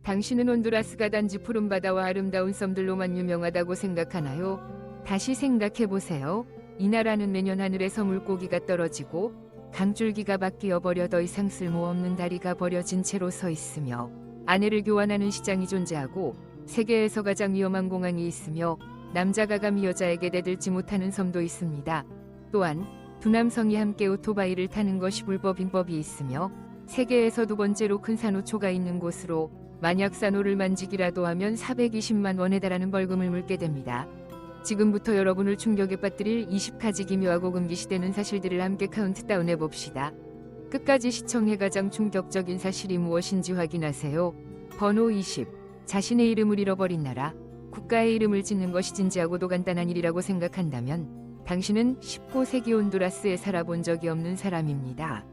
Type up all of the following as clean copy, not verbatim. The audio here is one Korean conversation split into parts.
당신은 온두라스가 단지 푸른 바다와 아름다운 섬들로만 유명하다고 생각하나요? 다시 생각해보세요. 이 나라는 매년 하늘에서 물고기가 떨어지고 강줄기가 바뀌어 버려 더 이상 쓸모없는 다리가 버려진 채로 서 있으며 아내를 교환하는 시장이 존재하고 세계에서 가장 위험한 공항이 있으며 남자가 감히 여자에게 대들지 못하는 섬도 있습니다. 또한 두 남성이 함께 오토바이를 타는 것이 불법인 법이 있으며 세계에서 두 번째로 큰 산호초가 있는 곳으로 만약 산호를 만지기라도 하면 420만 원에 달하는 벌금을 물게 됩니다. 지금부터 여러분을 충격에 빠뜨릴 20가지 기묘하고 금기시되는 사실들을 함께 카운트다운해 봅시다. 끝까지 시청해 가장 충격적인 사실이 무엇인지 확인하세요. 번호 20. 자신의 이름을 잃어버린 나라. 국가의 이름을 짓는 것이 진지하고도 간단한 일이라고 생각한다면 당신은 19세기 온두라스에 살아본 적이 없는 사람입니다.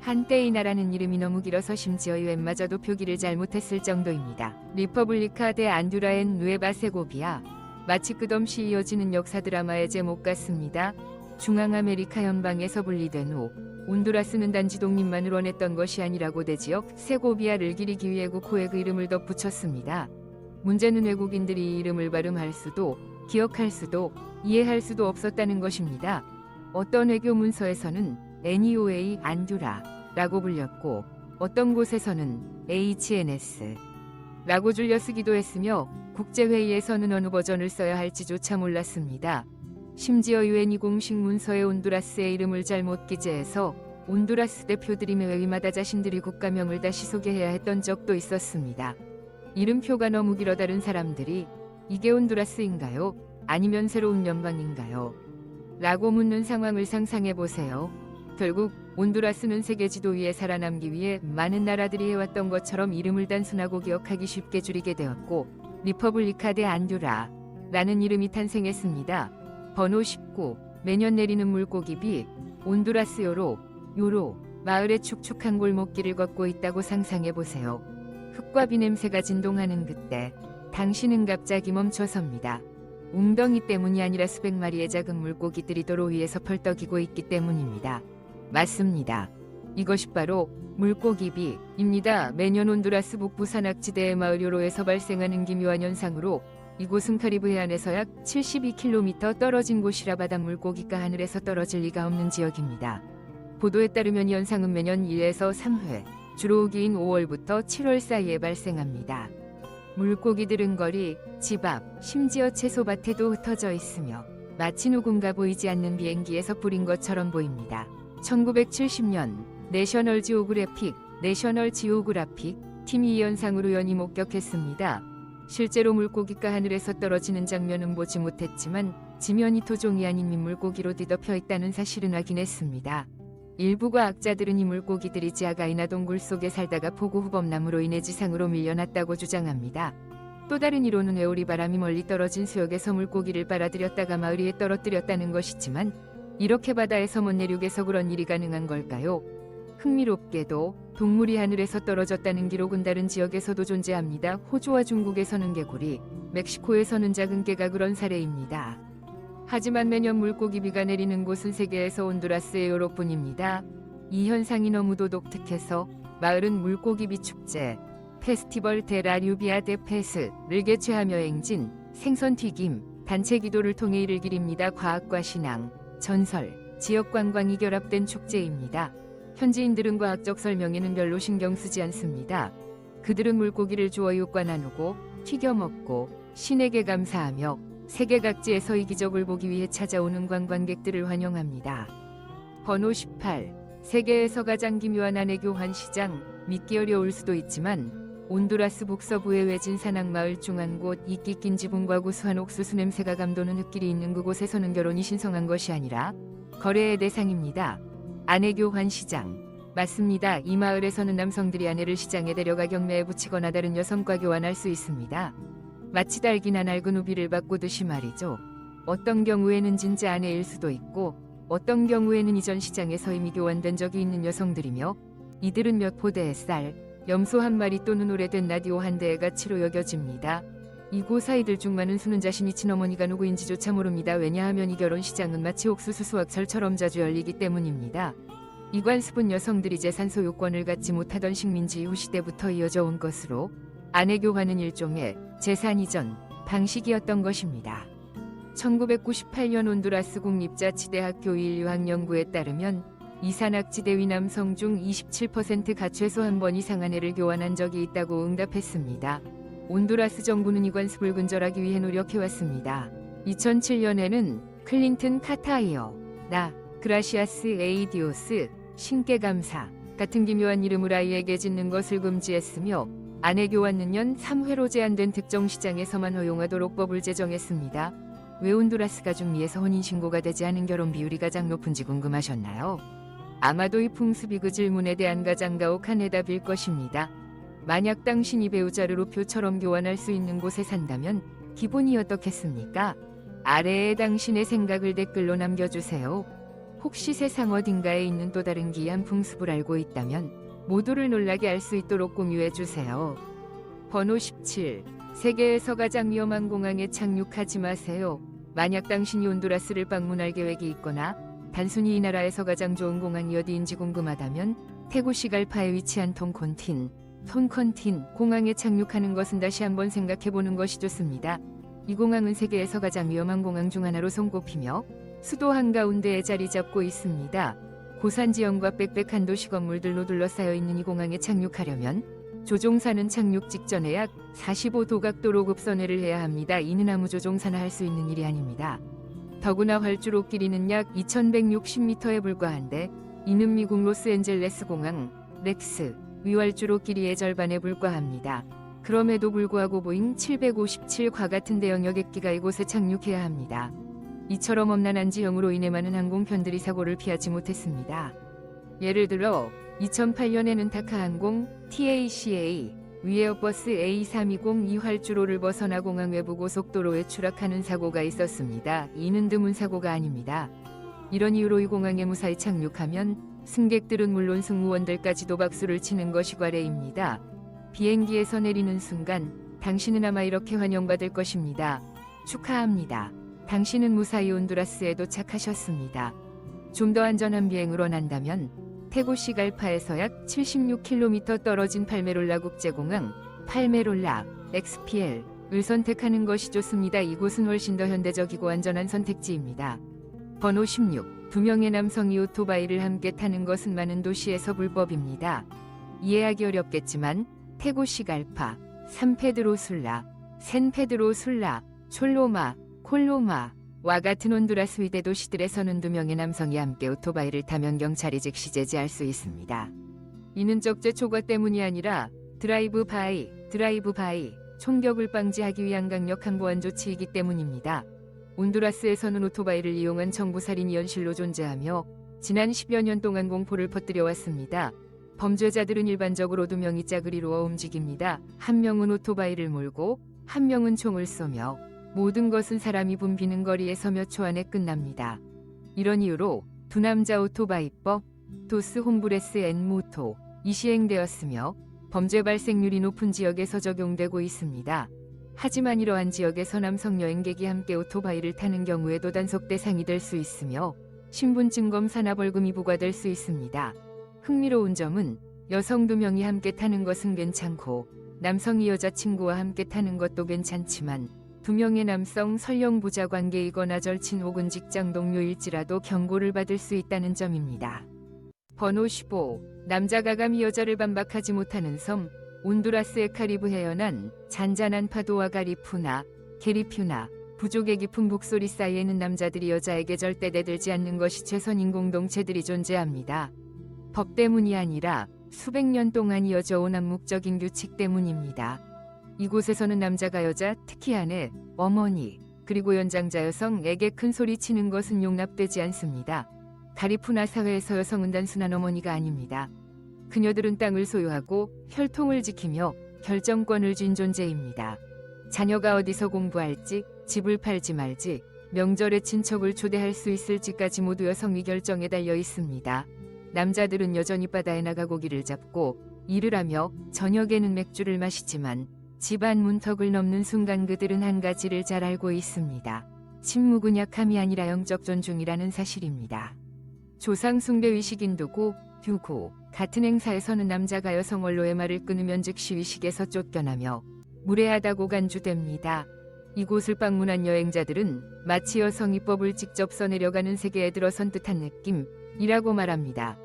한때 이 나라는 이름이 너무 길어서 심지어 유엔마저도 표기를 잘못했을 정도입니다. 리퍼블리카 데 안듀라 엔 누에바 세고비아. 마치 끝없이 이어지는 역사 드라마의 제목 같습니다. 중앙아메리카 연방에서 분리된 후 온두라스는 단지 독립만을 원했던 것이 아니라고 대지역 세고비아를 기리기 위해 국호에 그 이름을 덧붙였습니다. 문제는 외국인들이 이 이름을 발음할 수도 기억할 수도 이해할 수도 없었다는 것입니다. 어떤 외교 문서에서는 NEOA 안듀라라고 불렸고 어떤 곳에서는 HNS 라고 줄여 쓰기도 했으며 국제회의에서는 어느 버전을 써야 할지조차 몰랐습니다. 심지어 유엔이 공식 문서에 온두라스의 이름을 잘못 기재해서 온두라스 대표들이 매 회의마다 자신들이 국가명을 다시 소개해야 했던 적도 있었습니다. 이름표가 너무 길어 다른 사람들이 이게 온두라스인가요? 아니면 새로운 연방인가요? 라고 묻는 상황을 상상해 보세요. 결국 온두라스는 세계 지도 위에 살아남기 위해 많은 나라들이 해왔던 것처럼 이름을 단순하고 기억하기 쉽게 줄이게 되었고 리퍼블리카 데 안듀라 라는 이름이 탄생했습니다. 번호 19. 매년 내리는 물고기비. 온두라스 요로 마을의 축축한 골목길을 걷고 있다고 상상해 보세요. 흙과 비 냄새가 진동하는 그때 당신은 갑자기 멈춰섭니다. 웅덩이 때문이 아니라 수백 마리의 작은 물고기들이 도로 위에서 펄떡이고 있기 때문입니다. 맞습니다. 이것이 바로 물고기비입니다. 매년 온두라스 북부 산악지대의 마을 요로에서 발생하는 기묘한 현상으로 이곳은 카리브 해안에서 약 72km 떨어진 곳이라 바다 물고기가 하늘에서 떨어질 리가 없는 지역입니다. 보도에 따르면 이 현상은 매년 1에서 3회, 주로 우기인 5월부터 7월 사이에 발생합니다. 물고기들은 거리, 집 앞, 심지어 채소밭에도 흩어져 있으며 마치 누군가 보이지 않는 비행기에서 뿌린 것처럼 보입니다. 1970년 내셔널 지오그래픽 팀이 이 현상을 우연히 목격했습니다. 실제로 물고기가 하늘에서 떨어지는 장면은 보지 못했지만 지면이 토종이 아닌 민물고기로 뒤덮여 있다는 사실은 확인했습니다. 일부 과학자들은 이 물고기들이 지하가이나 동굴 속에 살다가 폭우 후범람으로 인해 지상으로 밀려났다고 주장합니다. 또 다른 이론은 회오리 바람이 멀리 떨어진 수역에서 물고기를 빨아들였다가 마을 위에 떨어뜨렸다는 것이지만 이렇게 바다에서 먼 내륙에서 그런 일이 가능한 걸까요? 흥미롭게도 동물이 하늘에서 떨어졌다는 기록은 다른 지역에서도 존재합니다. 호주와 중국에서는 개구리, 멕시코에서는 작은 개가 그런 사례입니다. 하지만 매년 물고기비가 내리는 곳은 세계에서 온두라스의 요로뿐입니다. 이 현상이 너무도 독특해서 마을은 물고기비 축제, 페스티벌 데 라 류비아 데 페스를 개최하며 행진, 생선 튀김, 단체 기도를 통해 이를 기립니다. 과학과 신앙, 전설, 지역 관광이 결합된 축제입니다. 현지인들은 과학적 설명에는 별로 신경 쓰지 않습니다. 그들은 물고기를 주워 이웃과 나누고 튀겨 먹고 신에게 감사하며 세계 각지에서 이 기적을 보기 위해 찾아오는 관광객들을 환영합니다. 번호 18. 세계에서 가장 기묘한 아내교환 시장. 믿기 어려울 수도 있지만 온두라스 북서부의 외진 산악마을 중한 곳 이끼 낀 지붕과 구수한 옥수수 냄새가 감도는 흙길이 있는 그곳에서는 결혼이 신성한 것이 아니라 거래의 대상입니다. 아내교환 시장. 맞습니다. 이 마을에서는 남성들이 아내를 시장에 데려가 경매에 붙이거나 다른 여성과 교환할 수 있습니다. 마치 달기나 낡은 우비를 바꾸듯이 말이죠. 어떤 경우에는 진짜 아내일 수도 있고 어떤 경우에는 이전 시장에서 이미 교환된 적이 있는 여성들이며 이들은 몇 포대의 쌀, 염소 한 마리 또는 오래된 라디오 한 대의 가치로 여겨집니다. 이곳 아이들 중 많은 수는 자신이 친어머니가 누구인지조차 모릅니다. 왜냐하면 이 결혼시장은 마치 옥수수 수확철처럼 자주 열리기 때문입니다. 이 관습은 여성들이 재산 소유권을 갖지 못하던 식민지 이후 시대부터 이어져 온 것으로 아내 교환은 일종의 재산 이전 방식이었던 것입니다. 1998년 온두라스 국립자치대학교 인류학연구에 따르면 이산악지대 위남성 중 27%가 최소 한 번 이상 아내를 교환한 적이 있다고 응답했습니다. 온두라스 정부는 이 관습을 근절하기 위해 노력해왔습니다. 2007년에는 클린튼 카타이어, 나, 그라시아스 에이디오스, 신께 감사 같은 기묘한 이름을 아이에게 짓는 것을 금지했으며 아내 교환은 연 3회로 제한된 특정 시장에서만 허용하도록 법을 제정했습니다. 왜 온두라스가 중미에서 혼인신고가 되지 않은 결혼 비율이 가장 높은지 궁금하셨나요? 아마도 이 풍습이 그 질문에 대한 가장 가혹한 해답일 것입니다. 만약 당신이 배우자를 우표처럼 교환할 수 있는 곳에 산다면 기분이 어떻겠습니까? 아래에 당신의 생각을 댓글로 남겨주세요. 혹시 세상 어딘가에 있는 또 다른 기이한 풍습을 알고 있다면 모두를 놀라게 할 수 있도록 공유해주세요. 번호 17. 세계에서 가장 위험한 공항에 착륙하지 마세요. 만약 당신이 온두라스를 방문할 계획이 있거나 단순히 이 나라에서 가장 좋은 공항이 어디인지 궁금하다면 테구시갈파에 위치한 톤콘틴 공항에 착륙하는 것은 다시 한번 생각해보는 것이 좋습니다. 이 공항은 세계에서 가장 위험한 공항 중 하나로 손꼽히며 수도 한가운데에 자리 잡고 있습니다. 고산 지형과 빽빽한 도시 건물들로 둘러싸여 있는 이 공항에 착륙하려면 조종사는 착륙 직전에 약 45도 각도로 급선회를 해야 합니다. 이는 아무 조종사나 할 수 있는 일이 아닙니다. 더구나 활주로 길이는 약 2160m에 불과한데 이는 미국 로스앤젤레스 공항 렉스 위활주로 길이의 절반에 불과합니다. 그럼에도 불구하고 보잉 757과 같은 대형 여객기가 이곳에 착륙해야 합니다. 이처럼 험난한 지형으로 인해 많은 항공편들이 사고를 피하지 못했습니다. 예를 들어 2008년에는 타카항공 TACA 위에어버스 A320 이활주로를 벗어나 공항 외부 고속도로에 추락하는 사고가 있었습니다. 이는 드문 사고가 아닙니다. 이런 이유로 이 공항에 무사히 착륙하면 승객들은 물론 승무원들까지도 박수를 치는 것이 관례입니다. 비행기에서 내리는 순간 당신은 아마 이렇게 환영받을 것입니다. 축하합니다. 당신은 무사히 온두라스에 도착하셨습니다. 좀 더 안전한 비행을 원한다면 테구시갈파에서 약 76km 떨어진 팔메롤라 국제공항 팔메롤라 XPL을 선택하는 것이 좋습니다. 이곳은 훨씬 더 현대적이고 안전한 선택지입니다. 번호 16. 두 명의 남성이 오토바이를 함께 타는 것은 많은 도시에서 불법입니다. 이해하기 어렵겠지만 테구시갈파, 산페드로술라, 샌페드로술라, 촐로마, 콜로마와 같은 온두라스 위대 도시들에서는 두 명의 남성이 함께 오토바이를 타면 경찰이 즉시 제지할 수 있습니다. 이는 적재 초과 때문이 아니라 드라이브 바이, 총격을 방지하기 위한 강력한 보안 조치이기 때문입니다. 온두라스에서는 오토바이를 이용한 청부살인이 현실로 존재하며 지난 10여 년 동안 공포를 퍼뜨려 왔습니다. 범죄자들은 일반적으로 두 명이 짝을 이루어 움직입니다. 한 명은 오토바이를 몰고 한 명은 총을 쏘며 모든 것은 사람이 붐비는 거리에서 몇 초 안에 끝납니다. 이런 이유로 두 남자 오토바이법, 도스 홈브레스 앤 모토이 시행되었으며 범죄 발생률이 높은 지역에서 적용되고 있습니다. 하지만 이러한 지역에서 남성 여행객이 함께 오토바이를 타는 경우에도 단속 대상이 될 수 있으며 신분증 검사나 벌금이 부과될 수 있습니다. 흥미로운 점은 여성 두 명이 함께 타는 것은 괜찮고 남성이 여자친구와 함께 타는 것도 괜찮지만 두 명의 남성 설령 부자 관계이거나 절친 혹은 직장 동료일지라도 경고를 받을 수 있다는 점입니다. 번호 15. 남자가 감히 여자를 반박하지 못하는 섬 온두라스의 카리브 해연안 잔잔한 파도와 게리퓨나 부족의 깊은 북소리 사이에는 남자들이 여자에게 절대 대들지 않는 것이 최선인 공동체들이 존재합니다. 법 때문이 아니라 수백 년 동안 이어져온 암묵적인 규칙 때문입니다. 이곳에서는 남자가 여자, 특히 아내, 어머니, 그리고 연장자 여성에게 큰 소리 치는 것은 용납되지 않습니다. 가리푸나 사회에서 여성은 단순한 어머니가 아닙니다. 그녀들은 땅을 소유하고 혈통을 지키며 결정권을 쥔 존재입니다. 자녀가 어디서 공부할지, 집을 팔지 말지, 명절에 친척을 초대할 수 있을지까지 모두 여성의 결정에 달려 있습니다. 남자들은 여전히 바다에 나가 고기를 잡고 일을 하며 저녁에는 맥주를 마시지만 집안 문턱을 넘는 순간 그들은 한 가지를 잘 알고 있습니다. 침묵은 약함이 아니라 영적 존중이라는 사실입니다. 조상 숭배 의식 인도고, 휴고, 같은 행사에서는 남자가 여성 원로의 말을 끊으면 즉시 의식에서 쫓겨나며 무례하다고 간주됩니다. 이곳을 방문한 여행자들은 마치 여성이 법을 직접 써내려가는 세계에 들어선 듯한 느낌이라고 말합니다.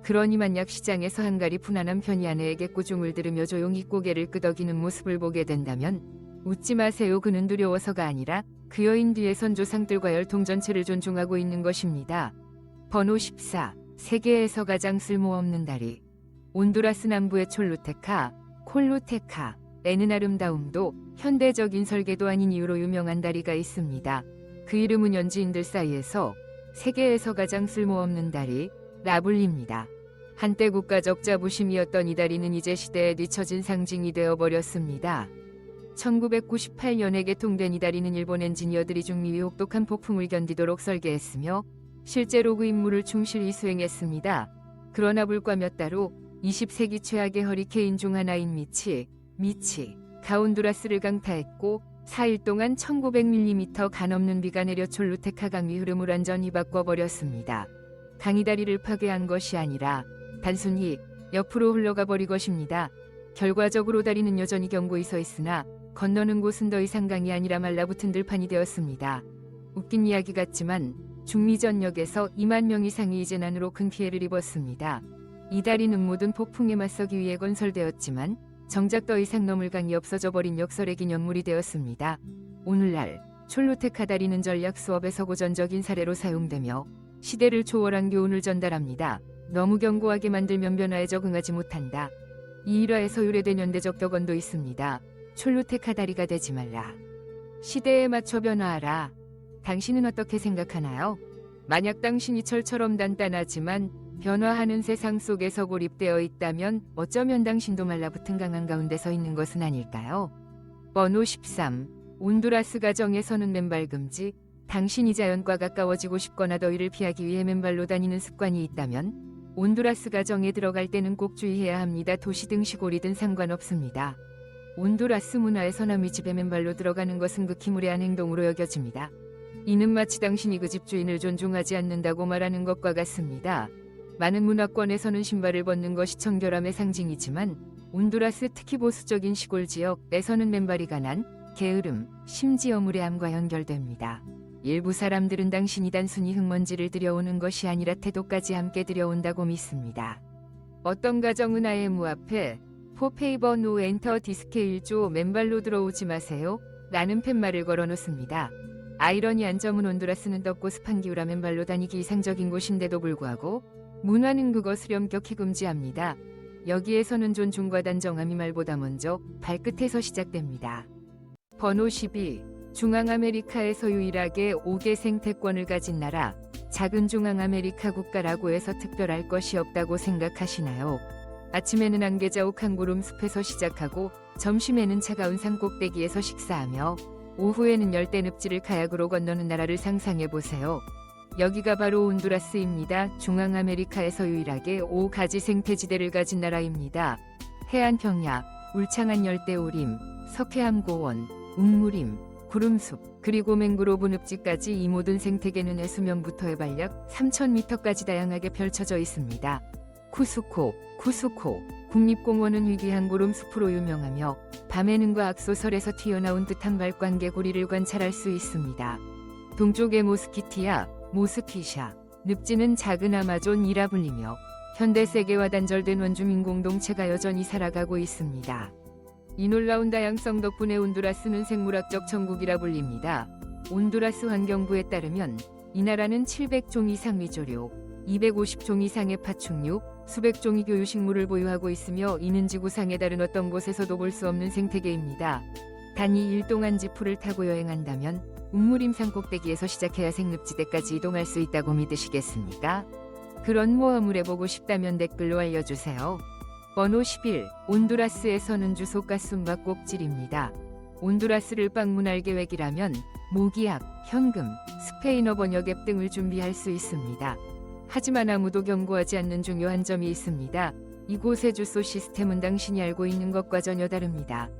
그러니 만약 시장에서 한가리 푼한한 편이 아내에게 꾸중을 들으며 조용히 고개를 끄덕이는 모습을 보게 된다면 웃지 마세요. 그는 두려워서가 아니라 그 여인 뒤에선 조상들과 혈통 전체를 존중하고 있는 것입니다. 번호 14. 세계에서 가장 쓸모없는 다리. 온두라스 남부의 촐루테카, 콜루테카에는 아름다움도 현대적인 설계도 아닌 이유로 유명한 다리가 있습니다. 그 이름은 현지인들 사이에서 세계에서 가장 쓸모없는 다리라 불립니다. 한때 국가적 자부심이었던 이 다리는 이제 시대에 뒤처진 상징이 되어버렸습니다. 1998년에 개통된 이 다리는 일본 엔지니어들이 중미위 혹독한 폭풍을 견디도록 설계했으며 실제로 그 임무를 충실히 수행했습니다. 그러나 불과 몇 달 후 20세기 최악의 허리케인 중 하나인 미치가 온두라스를 강타했고 4일 동안 1900mm 가넘는 비가 내려 촐루테카 강의 흐름을 완전히 바꿔버렸습니다. 강이 다리를 파괴한 것이 아니라 단순히 옆으로 흘러가 버린 것입니다. 결과적으로 다리는 여전히 견고히 서 있으나 건너는 곳은 더 이상 강이 아니라 말라붙은 들판이 되었습니다. 웃긴 이야기 같지만 중미 전역에서 2만 명 이상이 이제 난으로 큰 피해를 입었습니다. 이 다리는 모든 폭풍에 맞서기 위해 건설되었지만 정작 더 이상 넘을 강이 없어져 버린 역설의 기념물이 되었습니다. 오늘날 촐루테카 다리는 전략 수업에서 고전적인 사례로 사용되며 시대를 초월한 교훈을 전달합니다. 너무 견고하게 만들면 변화에 적응하지 못한다. 이 일화에서 유래된 현대적 격언도 있습니다. 촐루테카 다리가 되지 말라. 시대에 맞춰 변화하라. 당신은 어떻게 생각하나요? 만약 당신이 철처럼 단단하지만 변화하는 세상 속에서 고립되어 있다면 어쩌면 당신도 말라붙은 강한 가운데 서 있는 것은 아닐까요? 번호 13. 온두라스 가정에서는 맨발 금지. 당신이 자연과 가까워지고 싶거나 더위를 피하기 위해 맨발로 다니는 습관이 있다면 온두라스 가정에 들어갈 때는 꼭 주의해야 합니다. 도시든 시골이든 상관없습니다. 온두라스 문화에서 남의 집에 맨발로 들어가는 것은 극히 무례한 행동으로 여겨집니다. 이는 마치 당신이 그 집 주인을 존중하지 않는다고 말하는 것과 같습니다. 많은 문화권에서는 신발을 벗는 것이 청결함의 상징이지만 온두라스 특히 보수적인 시골 지역에서는 맨발이 가난, 게으름, 심지어 무례함과 연결됩니다. 일부 사람들은 당신이 단순히 흙먼지를 들여오는 것이 아니라 태도까지 함께 들여온다고 믿습니다. 어떤 가정은 아예 무앞에 포페이버 노 엔터 디스케 1조 맨발로 들어오지 마세요 라는 팻말을 걸어놓습니다. 아이러니한 점은 온두라스는 덥고 습한 기후라 맨발로 다니기 이상적인 곳인데도 불구하고 문화는 그것을 엄격히 금지합니다. 여기에서는 존중과 단정함이 말보다 먼저 발끝에서 시작됩니다. 번호 12. 중앙아메리카에서 유일하게 5개 생태권을 가진 나라. 작은 중앙아메리카 국가라고 해서 특별할 것이 없다고 생각하시나요? 아침에는 안개자욱 한 구름 숲에서 시작하고 점심에는 차가운 산 꼭대기에서 식사하며 오후에는 열대 늪지를 카약으로 건너는 나라를 상상해보세요. 여기가 바로 온두라스입니다. 중앙아메리카에서 유일하게 5가지 생태지대를 가진 나라입니다. 해안평야, 울창한 열대우림, 석회암 고원, 웅무림, 구름숲, 그리고 맹그로브 늪지까지 이 모든 생태계는 해수면부터 해발약 3,000m까지 다양하게 펼쳐져 있습니다. 쿠스코 국립공원은 희귀한 구름숲으로 유명하며 밤에는 과학소설에서 튀어나온 듯한 밝관 개구리를 관찰할 수 있습니다. 동쪽의 모스키샤, 늪지는 작은 아마존이라 불리며 현대 세계와 단절된 원주민 공동체가 여전히 살아가고 있습니다. 이 놀라운 다양성 덕분에 온두라스는 생물학적 천국이라 불립니다. 온두라스 환경부에 따르면 이 나라는 700종 이상 미조류, 250종 이상의 파충류, 수백 종의 교유식물을 보유하고 있으며 이는 지구상의 다른 어떤 곳에서도 볼 수 없는 생태계입니다. 단 2일 동안 지프를 타고 여행한다면 웅무림 산 꼭대기에서 시작해야 생늪지대까지 이동할 수 있다고 믿으시겠습니까? 그런 모험을 해보고 싶다면 댓글로 알려주세요. 번호 11. 온두라스에서는 주소가 숨바꼭질입니다. 온두라스를 방문할 계획이라면 모기약, 현금, 스페인어 번역 앱 등을 준비할 수 있습니다. 하지만 아무도 경고하지 않는 중요한 점이 있습니다. 이곳의 주소 시스템은 당신이 알고 있는 것과 전혀 다릅니다.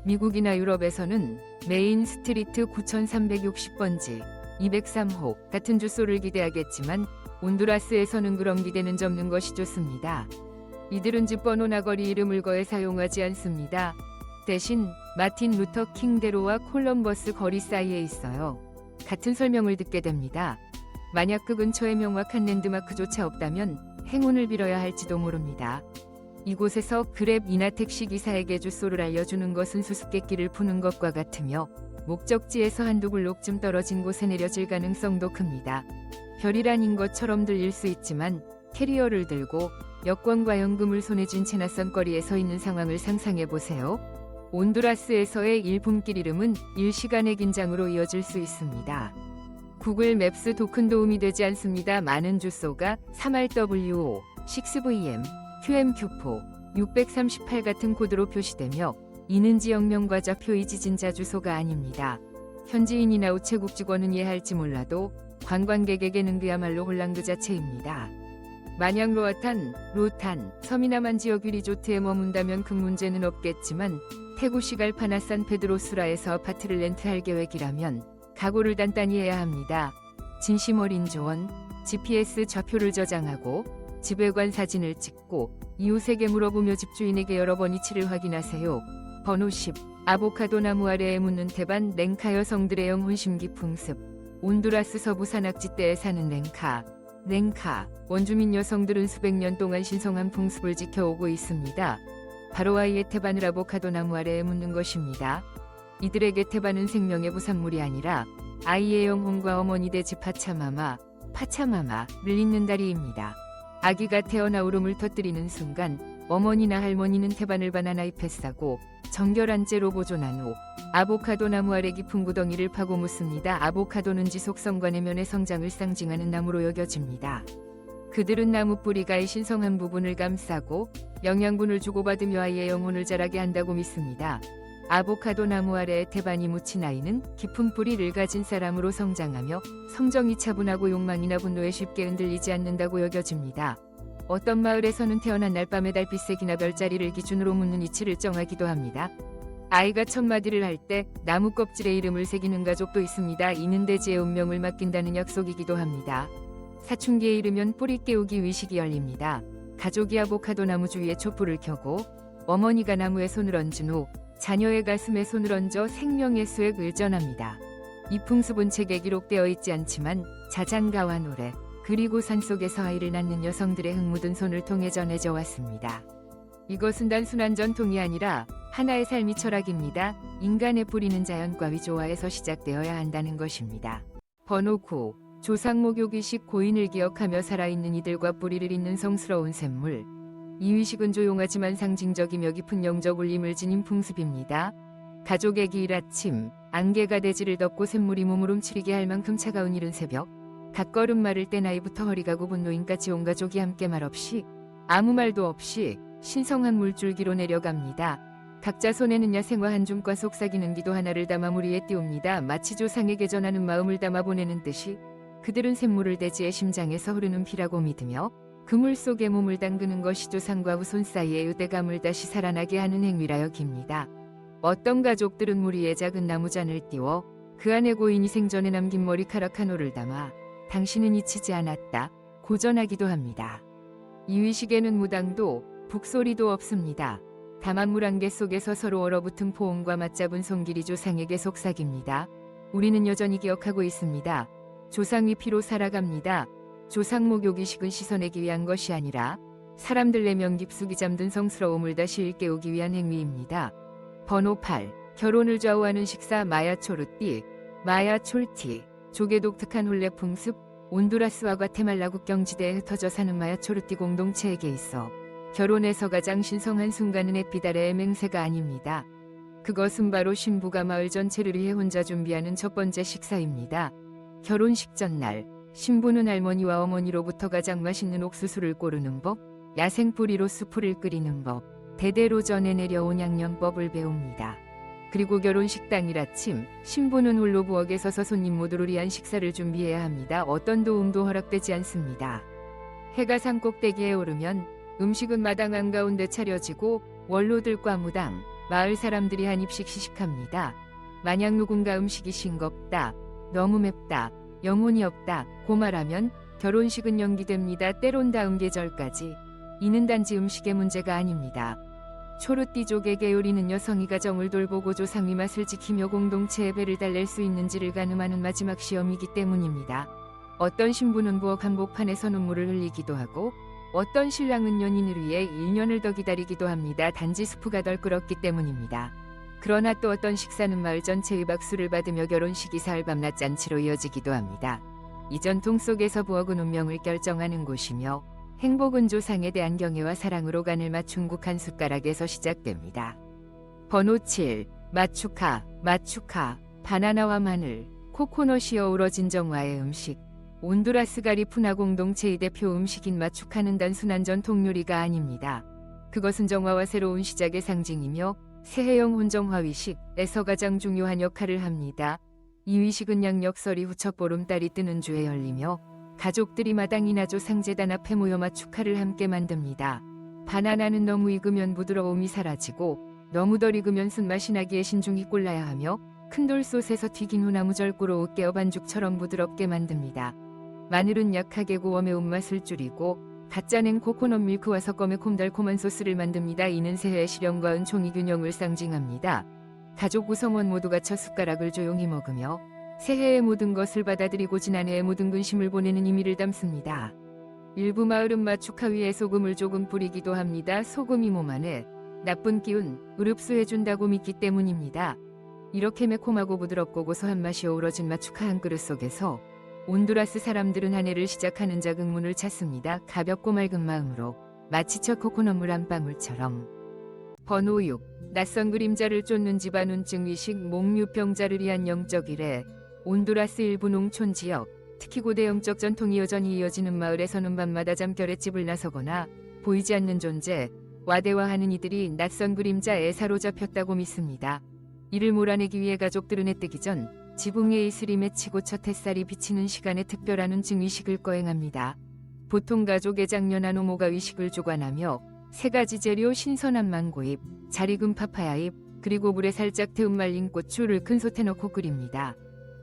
미국이나 유럽에서는 메인 스트리트 9360번지, 203호 같은 주소를 기대하겠지만 온두라스에서는 그런 기대는 접는 것이 좋습니다. 이들은 집 번호나 거리 이름을 거에 사용하지 않습니다. 대신 마틴 루터 킹 대로와 콜럼버스 거리 사이에 있어요. 같은 설명을 듣게 됩니다. 만약 그 근처에 명확한 랜드마크조차 없다면 행운을 빌어야 할지도 모릅니다. 이곳에서 그랩이나 택시 기사에게 주소를 알려주는 것은 수수께끼를 푸는 것과 같으며 목적지에서 한두 블록쯤 떨어진 곳에 내려질 가능성도 큽니다. 별이란인 것처럼 들릴 수 있지만 캐리어를 들고 여권과 연금을 손에 쥔 채 낯선 거리에 서 있는 상황을 상상해 보세요. 온두라스에서의 일품길 이름은 일시간의 긴장으로 이어질 수 있습니다. 구글 맵스 도큰 도움이 되지 않습니다. 많은 주소가 3RWO, 6VM, QMQ4, 638 같은 코드로 표시되며 이는 지역명과 좌표의 지진자 주소가 아닙니다. 현지인이나 우체국 직원은 이해할지 몰라도 관광객에게는 그야말로 혼란 그 자체입니다. 만약 로아탄, 루탄, 서미나만 지역 리조트에 머문다면 큰 문제는 없겠지만 테구시갈파나 산페드로스라에서 아파트를 렌트할 계획이라면 각오를 단단히 해야 합니다. 진심 어린 조언, GPS 좌표를 저장하고 집외관 사진을 찍고 이웃에게 물어보며 집주인에게 여러 번 위치를 확인하세요. 번호 10. 아보카도 나무 아래에 묻는 태반 랭카 여성들의 영혼심 깊은 습. 온두라스 서부 산악지대에 사는 랭카 원주민 여성들은 수백 년 동안 신성한 풍습을 지켜오고 있습니다. 바로 아이의 태반을 아보카도 나무 아래에 묻는 것입니다. 이들에게 태반은 생명의 부산물이 아니라 아이의 영혼과 어머니 대지 파차마마를 잇는 다리입니다. 아기가 태어나 울음을 터뜨리는 순간 어머니나 할머니는 태반을 바나나 잎에 싸고 정결한 채로 보존한 후 아보카도 나무 아래 깊은 구덩이를 파고 묻습니다. 아보카도는 지속성과 내면의 성장을 상징하는 나무로 여겨집니다. 그들은 나무 뿌리가 신성한 부분을 감싸고 영양분을 주고받으며 아이의 영혼을 자라게 한다고 믿습니다. 아보카도 나무 아래에 태반이 묻힌 아이는 깊은 뿌리를 가진 사람으로 성장하며 성정이 차분하고 욕망이나 분노에 쉽게 흔들리지 않는다고 여겨집니다. 어떤 마을에서는 태어난 날 밤에 달빛색이나 별자리를 기준으로 묻는 위치를 정하기도 합니다. 아이가 첫 마디를 할 때 나무 껍질에 이름을 새기는 가족도 있습니다. 이는 대지의 운명을 맡긴다는 약속이기도 합니다. 사춘기에 이르면 뿌리 깨우기 위식이 열립니다. 가족이 아보카도 나무 주위에 촛불을 켜고 어머니가 나무에 손을 얹은 후 자녀의 가슴에 손을 얹어 생명의 수액을 전합니다. 이 풍습은 책에 기록되어 있지 않지만 자장가와 노래 그리고 산속에서 아이를 낳는 여성들의 흙 묻은 손을 통해 전해져 왔습니다. 이것은 단순한 전통이 아니라 하나의 삶의 철학입니다. 인간의 뿌리는 자연과 위조화에서 시작되어야 한다는 것입니다. 번호 9. 조상 목욕의식 고인을 기억하며 살아있는 이들과 뿌리를 잇는 성스러운 샘물. 이 의식은 조용하지만 상징적이며 깊은 영적 울림을 지닌 풍습입니다. 가족의 기일 아침, 안개가 대지를 덮고 샘물이 몸을 움츠리게 할 만큼 차가운 이른 새벽, 갓걸음 마를 때 나이부터 허리가 굽은 노인까지 온 가족이 함께 말없이 아무 말도 없이 신성한 물줄기로 내려갑니다. 각자 손에는 야생화 한 줌과 속삭이는 기도 하나를 담아 물 위에 띄웁니다. 마치 조상에게 전하는 마음을 담아 보내는 듯이 그들은 샘물을 대지의 심장에서 흐르는 피라고 믿으며 그물 속에 몸을 담그는 것이 조상과 후손 사이의 유대감을 다시 살아나게 하는 행위라 여깁니다. 어떤 가족들은 물 위에 작은 나무잔을 띄워 그 안에 고인이 생전에 남긴 머리카락 한 올을 담아 당신은 잊히지 않았다 고전하기도 합니다. 이 위식에는 무당도 북소리도 없습니다. 다만 물 안개 속에서 서로 얼어붙은 포옹과 맞잡은 손길이 조상에게 속삭입니다. 우리는 여전히 기억하고 있습니다. 조상의 피로 살아갑니다. 조상 목욕의식은 씻어내기 위한 것이 아니라 사람들 내면 깊숙이 잠든 성스러움을 다시 일깨우기 위한 행위입니다. 번호 8. 결혼을 좌우하는 식사 마야초르띠, 마야촐티. 족의 독특한 혼례 풍습. 온두라스와 과테말라 국경지대에 흩어져 사는 마야초르띠 공동체에게 있어 결혼에서 가장 신성한 순간은 햇빛 아래의 맹세가 아닙니다. 그것은 바로 신부가 마을 전체를 위해 혼자 준비하는 첫 번째 식사입니다. 결혼식 전날 신부는 할머니와 어머니로부터 가장 맛있는 옥수수를 고르는 법, 야생 뿌리로 수프를 끓이는 법, 대대로 전해 내려온 양념법을 배웁니다. 그리고 결혼식 당일 아침 신부는 홀로 부엌에 서서 손님 모두를 위한 식사를 준비해야 합니다. 어떤 도움도 허락되지 않습니다. 해가 산 꼭대기에 오르면 음식은 마당 한가운데 차려지고 원로들과 무당, 마을 사람들이 한 입씩 시식합니다. 만약 누군가 음식이 싱겁다, 너무 맵다, 영혼이 없다 고 말하면 결혼식은 연기됩니다. 때론 다음 계절까지. 이는 단지 음식의 문제가 아닙니다. 초르띠족에게 요리는 여성이 가정을 돌보고 조상의 맛을 지키며 공동체의 배를 달랠 수 있는지를 가늠하는 마지막 시험이기 때문입니다. 어떤 신부는 부엌 한복판에서 눈물을 흘리기도 하고 어떤 신랑은 연인을 위해 1년을 더 기다리기도 합니다. 단지 수프가 덜 끓었기 때문입니다. 그러나 또 어떤 식사는 마을 전체의 박수를 받으며 결혼식이 사흘 밤낮 잔치로 이어지기도 합니다. 이 전통 속에서 부엌은 운명을 결정하는 곳이며 행복은 조상에 대한 경애와 사랑으로 간을 맞춘 국 한 숟가락에서 시작됩니다. 번호 7. 마추카, 바나나와 마늘, 코코넛이 어우러진 정화의 음식. 온두라스 가리푸나 공동체의 대표 음식인 마추카는 단순한 전통 요리가 아닙니다. 그것은 정화와 새로운 시작의 상징이며 새해영 혼정화위식에서 가장 중요한 역할을 합니다. 이 위식은 양력설이 후첫 보름달이 뜨는 주에 열리며 가족들이 마당이나 조상제단 앞에 모여 마추카를 함께 만듭니다. 바나나는 너무 익으면 부드러움이 사라지고 너무 덜 익으면 쓴맛이 나기에 신중히 골라야 하며 큰 돌솥에서 튀긴 후 나무절구로 으깨어 반죽처럼 부드럽게 만듭니다. 마늘은 약하게 구워 매운맛을 줄이고 갓 짜낸 코코넛 밀크와 섞어 매콤달콤한 소스를 만듭니다. 이는 새해의 실현과 은총의 균형을 상징합니다. 가족 구성원 모두가 첫 숟가락을 조용히 먹으며 새해의 모든 것을 받아들이고 지난해의 모든 근심을 보내는 의미를 담습니다. 일부 마을은 마추카 위에 소금을 조금 뿌리기도 합니다. 소금이 몸 안에 나쁜 기운, 흡수해준다고 믿기 때문입니다. 이렇게 매콤하고 부드럽고 고소한 맛이 어우러진 마추카 한 그릇 속에서 온두라스 사람들은 한 해를 시작하는 작은 문을 찾습니다. 가볍고 맑은 마음으로 마치 첫 코코넛물 한 방울처럼. 번호 6. 낯선 그림자를 쫓는 집안 운증 위식 목류병자를 위한 영적 일회. 온두라스 일부 농촌 지역, 특히 고대 영적 전통이 여전히 이어지는 마을에서는 밤마다 잠결에 집을 나서거나 보이지 않는 존재, 와대화하는 이들이 낯선 그림자에 사로잡혔다고 믿습니다. 이를 몰아내기 위해 가족들은 해 뜨기 전 지붕에 이슬이 맺히고 첫 햇살이 비치는 시간에 특별한 운증 위식을 거행합니다. 보통 가족의 장년한 오모가 위식을 주관하며 세 가지 재료 신선한 망고잎, 잘 익은 파파야잎, 그리고 물에 살짝 데운 말린 고추를 큰 솥에 넣고 끓입니다.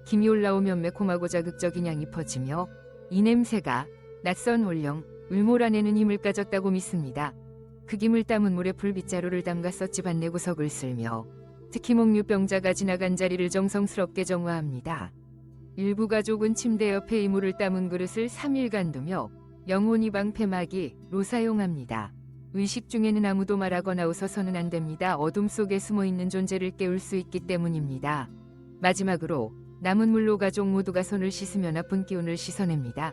김이 올라오면 매콤하고 자극적인 향이 퍼지며 이 냄새가 낯선 올령, 을 몰아내는 힘을 가졌다고 믿습니다. 그 김을 담은 물에 불빗자루를 담가 썩집 안내 구석을 쓸며 특히 목류병자가 지나간 자리를 정성스럽게 정화합니다. 일부 가족은 침대 옆에 이물을 담은 그릇을 3일간 두며 영혼이 방패막이로 사용합니다. 의식 중에는 아무도 말하거나 웃어서는 안 됩니다. 어둠 속에 숨어있는 존재를 깨울 수 있기 때문입니다. 마지막으로 남은 물로 가족 모두가 손을 씻으며 나쁜 기운을 씻어냅니다.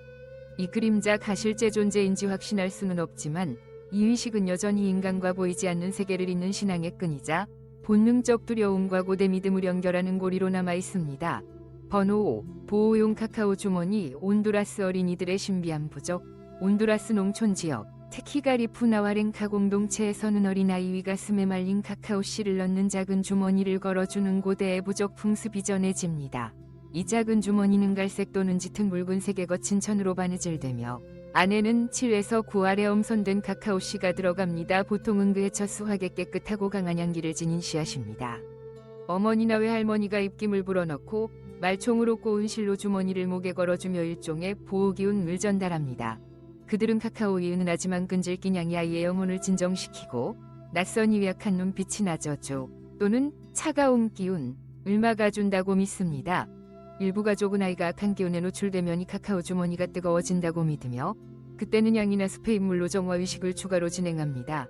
이 그림자가 실제 존재인지 확신할 수는 없지만 이 의식은 여전히 인간과 보이지 않는 세계를 잇는 신앙의 끈이자 본능적 두려움과 고대 믿음을 연결하는 고리로 남아 있습니다. 번호 5. 보호용 카카오 주머니. 온두라스 어린이들의 신비한 부적. 온두라스 농촌 지역, 특히 가리푸나와 렌카 공동체에서는 어린아이 위 가슴에 말린 카카오 씨를 넣는 작은 주머니를 걸어주는 고대의 부적 풍습이 전해집니다. 이 작은 주머니는 갈색 또는 짙은 붉은색의 거친 천으로 바느질되며 안에는 7에서 9알의 엄선된 카카오 씨가 들어갑니다. 보통은 그의 첫 수확에 깨끗하고 강한 향기를 지닌 씨앗입니다. 어머니나 외할머니가 입김을 불어넣고 말총으로 꼬은 실로 주머니를 목에 걸어주며 일종의 보호기운을 전달합니다. 그들은 카카오의 은은하지만 끈질긴 향이 아이의 영혼을 진정시키고 낯선 이약한 눈빛이 나져줘 또는 차가운 기운을 막아준다고 믿습니다. 일부 가족은 아이가 악한 기운에 노출되면 이 카카오 주머니가 뜨거워진다고 믿으며 그때는 양이나 숲의 인물로 정화 의식을 추가로 진행합니다.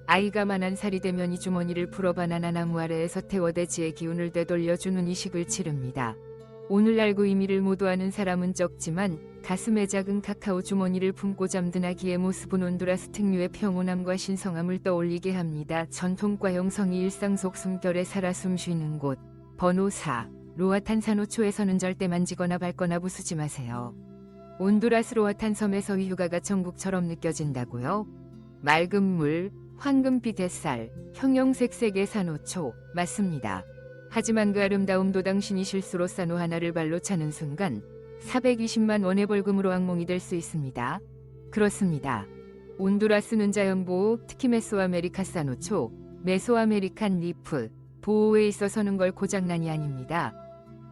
아이가 만한 살이 되면 이 주머니를 풀어 바나나 나무 아래에서 태워 대지의 기운을 되돌려주는 의식을 치릅니다. 오늘날고 의미를 모두 아는 사람은 적지만 가슴에 작은 카카오 주머니를 품고 잠든 아기의 모습은 온두라스 특유의 평온함과 신성함을 떠올리게 합니다. 전통과 형성이 일상 속 숨결에 살아 숨쉬는 곳. 번호 4. 로아탄산호초에서는 절대 만지거나 밟거나 부수지 마세요. 온두라스 로아탄 섬에서의 휴가가 천국처럼 느껴진다고요? 맑은 물, 황금빛 햇살, 형형색 색의 산호초, 맞습니다. 하지만 그 아름다움도 당신이 실수로 산호 하나를 발로 차는 순간 420만 원의 벌금으로 악몽이 될 수 있습니다. 그렇습니다. 온두라스는 자연보호, 특히 메소아메리카 산호초, 메소아메리칸 리프, 보호에 있어서는 걸 고장난이 아닙니다.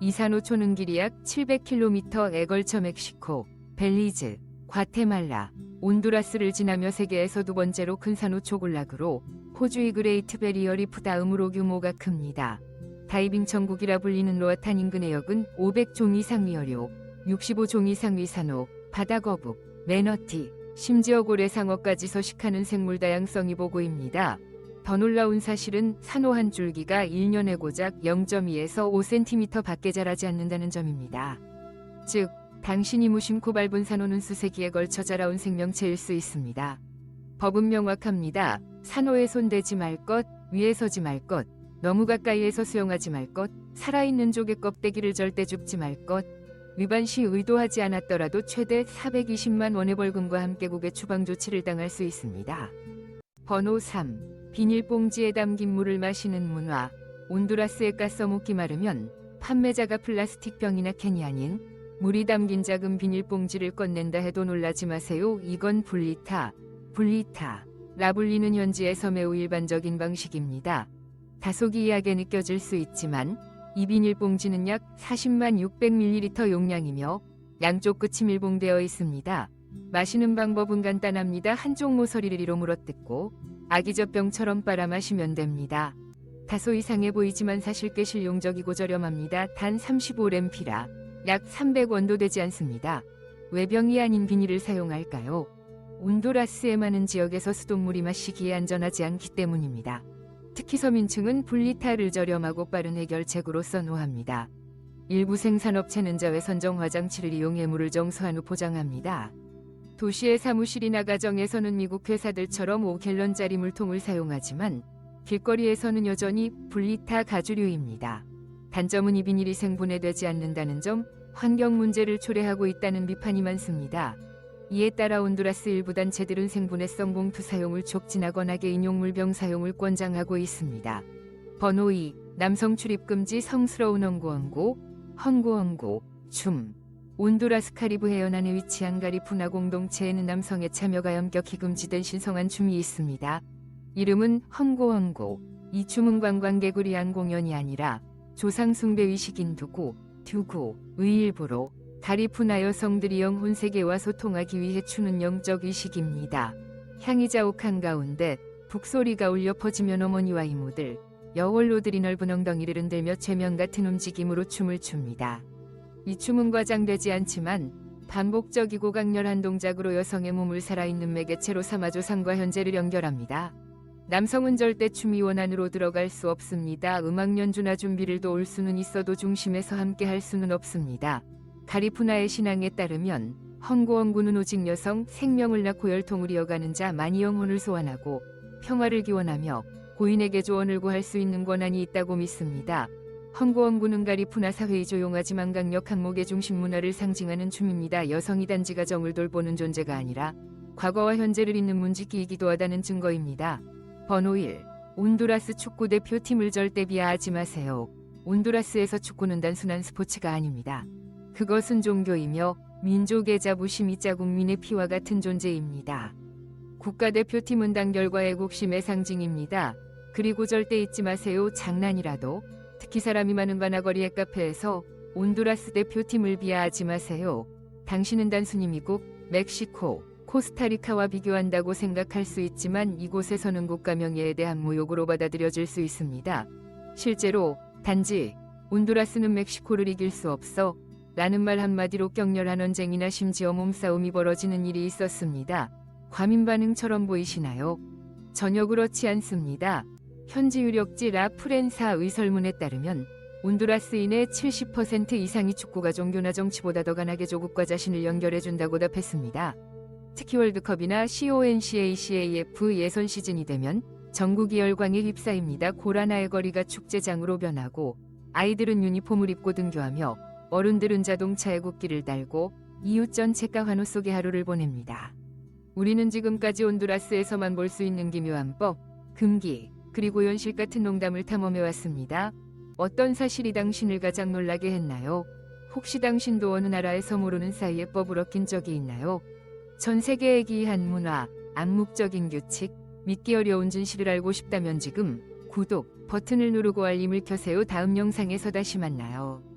이 산호초는 길이 약 700km에 걸쳐 멕시코, 벨리즈, 과테말라, 온두라스를 지나며 세계에서 두 번째로 큰 산호 초골락으로 호주의 그레이트 베리어 리프 다음으로 규모가 큽니다. 다이빙 천국이라 불리는 로아탄 인근 해역은 500종 이상 위어류, 65종 이상 위산호, 바다거북, 매너티, 심지어 고래상어까지 서식하는 생물 다양성이 보고입니다. 더 놀라운 사실은 산호 한 줄기가 1년에 고작 0.2에서 5cm 밖에 자라지 않는다는 점입니다. 즉, 당신이 무심코 밟은 산호는 수세기에 걸쳐 자라온 생명체일 수 있습니다. 법은 명확합니다. 산호에 손대지 말 것, 위에 서지 말 것, 너무 가까이에서 수영하지 말 것, 살아있는 조개 껍데기를 절대 줍지 말 것, 위반 시 의도하지 않았더라도 최대 420만 원의 벌금과 함께 국외 추방 조치를 당할 수 있습니다. 번호 3. 비닐봉지에 담긴 물을 마시는 문화. 온두라스에 가스먹기 마르면 판매자가 플라스틱 병이나 캔이 아닌 물이 담긴 작은 비닐봉지를 꺼낸다 해도 놀라지 마세요. 이건 불리타, 라 불리는 현지에서 매우 일반적인 방식입니다. 다소 기이하게 느껴질 수 있지만 이 비닐봉지는 약 40만 600ml 용량이며 양쪽 끝이 밀봉되어 있습니다. 마시는 방법은 간단합니다. 한쪽 모서리를 위로 물어뜯고 아기젖병처럼 빨아 마시면 됩니다. 다소 이상해 보이지만 사실 꽤 실용적이고 저렴합니다. 단 35램피라 약 300원도 되지 않습니다. 왜 병이 아닌 비닐을 사용할까요? 온두라스의 많은 지역에서 수돗물이 마시기에 안전하지 않기 때문입니다. 특히 서민층은 불리타를 저렴하고 빠른 해결책으로 선호합니다. 일부 생산업체는 자외 선정 화장치를 이용해 물을 정수한 후 포장합니다. 도시의 사무실이나 가정에서는 미국 회사들처럼 5갤런짜리 물통을 사용하지만 길거리에서는 여전히 불리타 가주류입니다. 단점은 이 비닐이 생분해되지 않는다는 점, 환경 문제를 초래하고 있다는 비판이 많습니다. 이에 따라 온두라스 일부 단체들은 생분해성 봉투 사용을 촉진하거나 개인용물병 사용을 권장하고 있습니다. 번호 2. 남성 출입 금지 성스러운 헝구헝구, 춤. 온두라스 카리브 해연안에 위치한 가리푸나 공동체에는 남성의 참여가 엄격히 금지된 신성한 춤이 있습니다. 이름은 헝구헝구. 이 춤은 관광객을 위한 공연이 아니라 조상 숭배 의식인 두구의 일부로 가리푸나 여성들이 영혼 세계와 소통하기 위해 추는 영적 의식입니다. 향이 자욱한 가운데 북소리가 울려 퍼지면 어머니와 이모들, 여월로들이 넓은 엉덩이를 흔들며 최면 같은 움직임으로 춤을 춥니다. 이 춤은 과장되지 않지만 반복적이고 강렬한 동작으로 여성의 몸을 살아있는 매개체로 삼아 조상과 현재를 연결합니다. 남성은 절대 춤이 원안으로 들어갈 수 없습니다. 음악 연주나 준비를 도울 수는 있어도 중심에서 함께 할 수는 없습니다. 가리푸나의 신앙에 따르면 헝구헝구는 오직 여성, 생명을 낳고 열통을 이어가는 자만이 영혼을 소환하고 평화를 기원하며 고인에게 조언을 구할 수 있는 권한이 있다고 믿습니다. 헝구헝구는 가리푸나 사회의 조용하지만 강력한 목의 중심 문화를 상징하는 춤입니다. 여성이 단지 가정을 돌보는 존재가 아니라 과거와 현재를 잇는 문지기이기도 하다는 증거입니다. 번호 1. 온두라스 축구 대표팀을 절대 비하하지 마세요. 온두라스에서 축구는 단순한 스포츠가 아닙니다. 그것은 종교이며 민족의 자부심이자 국민의 피와 같은 존재입니다. 국가대표팀은 단결과 애국심의 상징입니다. 그리고 절대 잊지 마세요. 장난이라도, 특히 사람이 많은 관아거리의 카페에서 온두라스 대표팀을 비하하지 마세요. 당신은 단순히 미국, 멕시코, 코스타리카와 비교한다고 생각할 수 있지만 이곳에서는 국가 명예에 대한 모욕으로 받아들여질 수 있습니다. 실제로 단지 온두라스는 멕시코를 이길 수 없어 라는 말 한마디로 격렬한 언쟁이나 심지어 몸싸움이 벌어지는 일이 있었습니다. 과민 반응처럼 보이시나요? 전혀 그렇지 않습니다. 현지 유력지 라 프렌사의 설문에 따르면 온두라스인의 70% 이상이 축구가 종교나 정치보다 더 강하게 조국과 자신을 연결해준다고 답했습니다. 특히 월드컵이나 CONCACAF 예선 시즌이 되면 전국이 열광에 휩싸입니다. 고라나의 거리가 축제장으로 변하고 아이들은 유니폼을 입고 등교하며 어른들은 자동차에 국기를 달고 이웃 전체가 환호 속의 하루를 보냅니다. 우리는 지금까지 온두라스에서만 볼 수 있는 기묘한 법, 금기, 그리고 현실 같은 농담을 탐험해왔습니다. 어떤 사실이 당신을 가장 놀라게 했나요? 혹시 당신도 어느 나라에서 모르는 사이에 법을 어긴 적이 있나요? 전 세계의 기이한 문화, 암묵적인 규칙, 믿기 어려운 진실을 알고 싶다면 지금 구독 버튼을 누르고 알림을 켜세요. 다음 영상에서 다시 만나요.